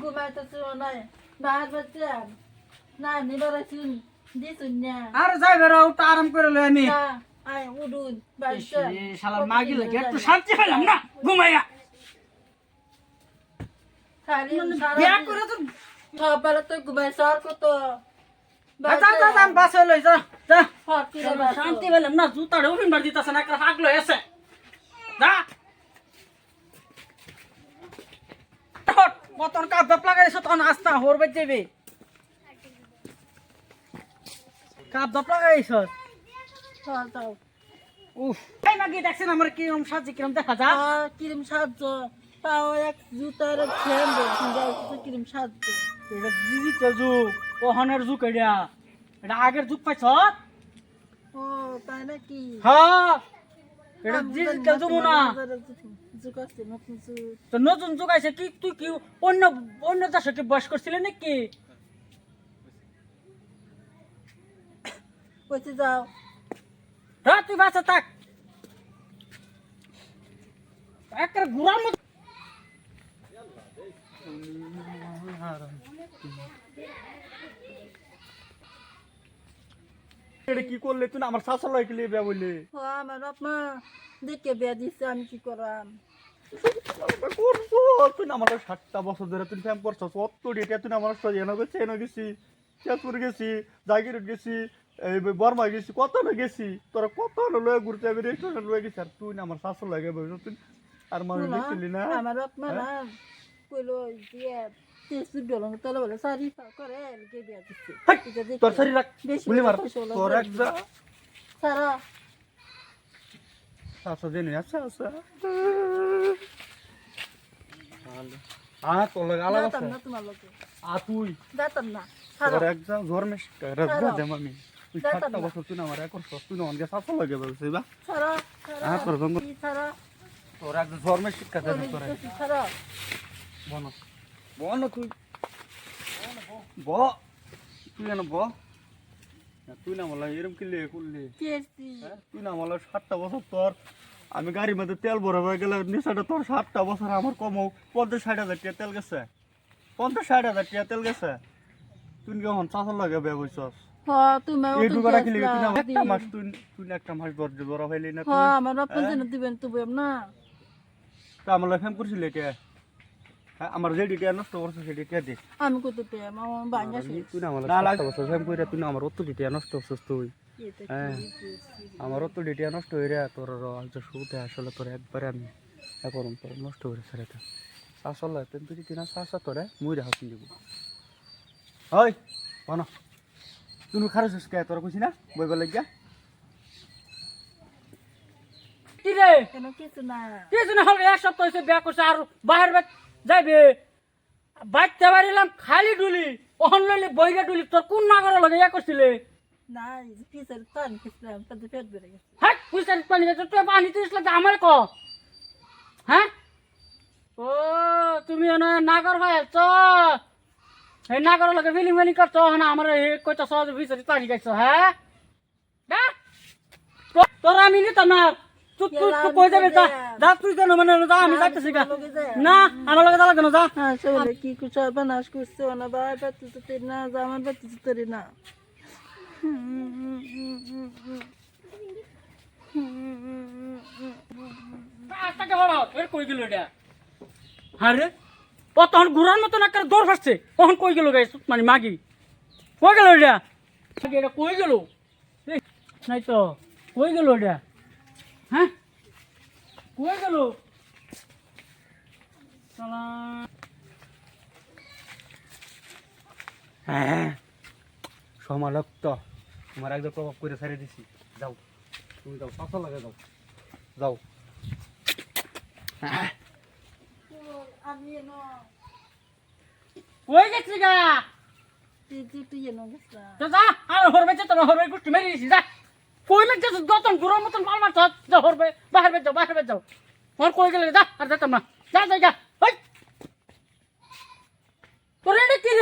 ঘুমাইতেছে নাই বাহার বাচ্চা না নিবার আছেন দিছুন না আর যাই বেরো উঠা আরাম করে লই আমি আয় উডুন বাচ্চা শালা মাগি লাগে একটু শান্তি পেলাম না ঘুমাইয়া সারি বিয়া করে তো সকালে তো ঘুমাই সার কত যা যা যা বাসে লই যা যা ফাটিরে শান্তি পেলাম না জুতাড়ে উঠিন বার দিতাছ না একটা হাগ লই আছে যা মতন কাপ দাপ লাগাইছ তখন আস্তা হরবে যাবে কাপ দাপ লাগাইছ যাও উফ এই মাগি দেখছেন আমার কিরম সাজি কিরম দেখা যা কিরম সাহায্য তাও এক জুতার ফ্রেম দেখুন কিরম সাহায্য এটা ডিজিটাল যুগ ওহনের যুগ এটা আগের যুগ পাইছ ও তাই নাকি হ্যাঁ এটা ডিজিটাল যুগ না যুগ আছে নতুন যুগ তো নতুন যুগ আছে কি তুই কি অন্য অন্য দেশে কি বয়স করছিলে নাকি কইতে যাও হ্যাঁ তুই বাসা থাক একটা ঘুরার মতো এটা কি করলে তুই আমার শাশুড় লাগে লিয়ে বিয়া বললি ও আমার আপনা দেখে বিয়া দিছে আমি কি করাম করছো তুই না আমার 60টা বছর ধরে তুই ফ্যাম করছো কত ডেটে তুই আমার সরিয়ে গেছি এনে গেছি চেতপুর গেছি জাগির গেছি এই বর্মা গেছি কত না গেছি তোরা কত লয়ে ঘুরতে আমি রেস্টুরেন্ট লয়ে গেছি আর তুই না আমার শাশুড় লাগে তুই আর মানুষ দেখছিলি না আমার আপনা না কইলো দিয়ে তেসু ডলং তলে বলে সারি করে কে বিয়া দিছে তোর শরীর রাখ গুলি মার তোর এক যা সারা শাশু দেনি আচ্ছা আচ্ছা তোর লাগে আলাদা যাতাম না তোমার লোকে তুই যাতাম না তোর এক যা ঝড় মেশ দেম আমি তুই 60টা বছর তুই আমার এক করছ তুই অনকে শাশু লাগে বলছিস বা সারা তোর জঙ্গ সারা তোর এক ঝড় মেশ শিক্ষা দে তোর সারা বন বন তুই ব তুই না ব তুই না বলা এরকম কি লে করলি কেসি তুই না বলা 60টা বছর তোর আমি গাড়ির মধ্যে তেল ভরা হয়ে গেলে নিশাটা তোর 60টা বছর আমার কমও 50-60 হাজার টাকা তেল গেছে 50-60 হাজার টাকা তেল গেছে তুই কেমন চাষর লাগে বেবইছস হ্যাঁ তুমি এই দুগারা কি লিখে তুই না একটা মাস তুই একটা মাস বড় হইলি না তুই হ্যাঁ আমার আপন যেন দিবেন তো বম না তা আমার ফেম করছিস কে হ্যাঁ আমার যে ডিটা নষ্ট করছিস সেই ডিটা দে আমি কত পেম আমার বাঙ্গা তুই না আমার 60টা বছর ফেম কইরা তুই না আমার অত ডিটা নষ্ট করছিস তুই হ্যাঁ আমার অত ডিটা নষ্ট হইরা তোর আজ শুতে আসলে তোর একবারে আমি এখন তোর নষ্ট করে ছেড়েটা আসলে তুই যদি না শাসা তোরে মুইরা হাসি দিব ওই বনা তুই খারাপ কে তোর কইছি না বইবার লাগিয়া কি রে কেন কিছু না কিছু না হলে এক সপ্তাহ হয়েছে বিয়া করছে আর বাহির যাইবে বাচ্চা বাড়িলাম খালি ডুলি ওহন লইলে বইরা ডুলি তোর কোন নাগর লাগে ইয়া করছিলে না পিছার পানি খেছিলাম তাতে পেট বেড়ে গেছে হ্যাঁ পয়সা পানি গেছে তুই পানি দিস লাগে আমার ক হ্যাঁ ও তুমি নাগর হয়েছ এই নাগর লাগে ফিলিং ফিলিং করছো না আমার কইটা সহজ ভিতরে পানি গাইছো হ্যাঁ তোর আমি নিতাম না তুই কই যাবে যা তুই কেন মানে যা আমি যাইতেছি না আমার লগে যাওয়া কেন যা হ্যাঁ সবাই কি কিছু বানাস করছে না বাই বাতি তো না আমার বাতি তো না রাস্তাকে বড় এর কই গেল এটা হ্যাঁ রে ও তখন ঘুরার মতন একটা দৌড় ফাটছে তখন কই গেল গাইস মানে মাগি কই গেল এটা এটা কই গেল নাই তো কই গেল এটা হ্যাঁ কই গেল সালা হ্যাঁ সমালোক তো আমার একদম প্রভাব করে ছেড়ে দিছি যাও তুমি যাও শাসা লাগে যাও যাও আমি না কই গেছিস গা তুই এনো গেছিলাম তো যা আর হরবে তো হরবে গুষ্টি মেরে দিছি যা কই লাগছে গতন ঘুরার মতন মাল মারছ যা হরবে বাহির যাও আর কই গেলে যা আর যেতাম না যা যা ওই তোর এটা কি রে